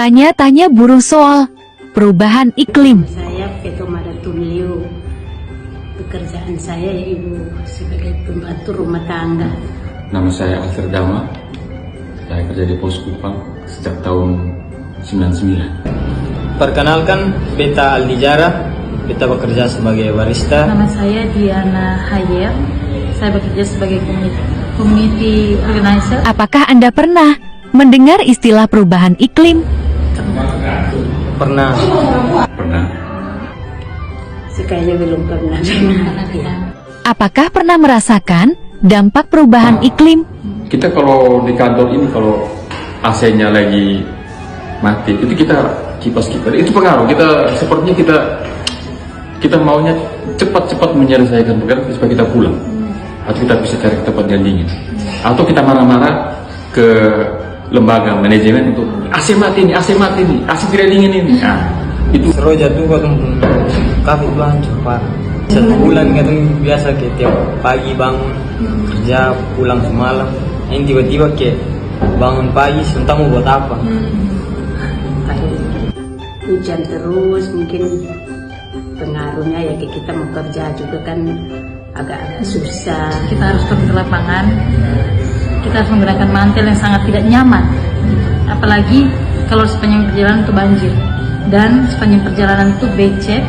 Tanya-tanya buruh soal perubahan iklim. Saya Peto Madatunliu. Pekerjaan saya ya Ibu sebagai pembantu rumah tangga. Nama saya Alfred Dama. Saya kerja di Pos Kupang sejak tahun 99. Perkenalkan, Beta Aldijara. Beta bekerja sebagai barista. Nama saya Diana Hayer. Saya bekerja sebagai community organizer. Apakah Anda pernah mendengar istilah perubahan iklim? Pernah. Sekayaknya belum pernah. Apakah pernah merasakan dampak perubahan iklim? Kita kalau di kantor ini kalau AC-nya lagi mati, itu kita kipas itu pengaruh. Kita sepertinya kita maunya cepat-cepat menyelesaikan pekerjaan supaya kita pulang, atau kita bisa cari tempat yang dingin, atau kita marah-marah ke lembaga manajemen untuk AC mati nih, AC tidak dingin ini. Nah, itu Seru jatuh waktu kafe itu hancur parah. 1 bulan kan biasa kayak tiap pagi bangun kerja pulang semalam. Ini tiba-tiba kayak bangun pagi entah mau buat apa. Hujan terus mungkin pengaruhnya ya ke kita mau kerja juga kan agak-agak susah. Kita harus turun ke lapangan. Kita harus menggunakan mantel yang sangat tidak nyaman. Apalagi kalau sepanjang perjalanan itu banjir. Dan sepanjang perjalanan itu becek.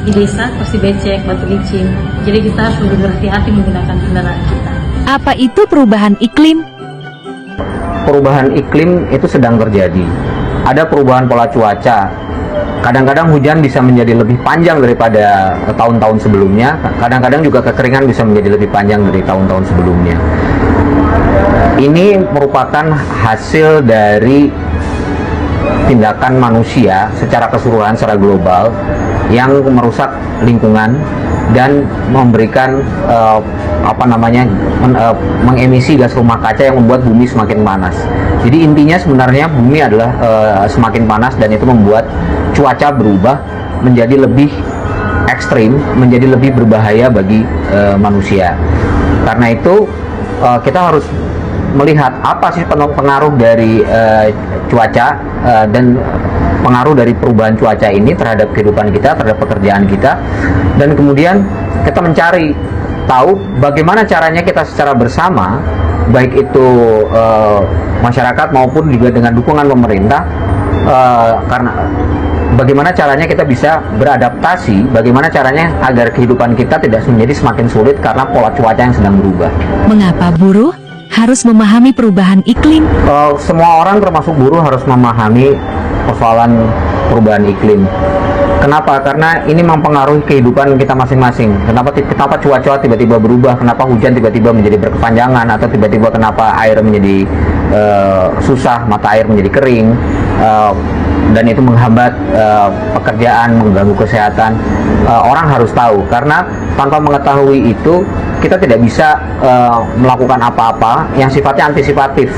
Di desa pasti becek, batu licin. Jadi kita harus lebih berhati-hati menggunakan kendaraan kita. Apa itu perubahan iklim? Perubahan iklim itu sedang terjadi. Ada perubahan pola cuaca. Kadang-kadang hujan bisa menjadi lebih panjang daripada tahun-tahun sebelumnya. Kadang-kadang juga kekeringan bisa menjadi lebih panjang dari tahun-tahun sebelumnya. Ini merupakan hasil dari tindakan manusia secara keseluruhan, secara global, yang merusak lingkungan dan memberikan mengemisi gas rumah kaca yang membuat bumi semakin panas. Jadi intinya sebenarnya bumi adalah semakin panas, dan itu membuat cuaca berubah menjadi lebih ekstrim, menjadi lebih berbahaya bagi manusia. Karena itu kita harus melihat apa sih pengaruh dari cuaca dan pengaruh dari perubahan cuaca ini terhadap kehidupan kita, terhadap pekerjaan kita, dan kemudian kita mencari tahu bagaimana caranya kita secara bersama, baik itu masyarakat maupun juga dengan dukungan pemerintah, karena bagaimana caranya kita bisa beradaptasi, bagaimana caranya agar kehidupan kita tidak menjadi semakin sulit karena pola cuaca yang sedang berubah. Mengapa buruh harus memahami perubahan iklim? Semua orang termasuk buruh harus memahami persoalan perubahan iklim. Kenapa? Karena ini mempengaruhi kehidupan kita masing-masing. Kenapa cuaca tiba-tiba berubah? Kenapa hujan tiba-tiba menjadi berkepanjangan? Atau tiba-tiba kenapa air menjadi susah, mata air menjadi kering? Dan itu menghambat pekerjaan, mengganggu kesehatan. Orang harus tahu, karena tanpa mengetahui itu kita tidak bisa melakukan apa-apa yang sifatnya antisipatif.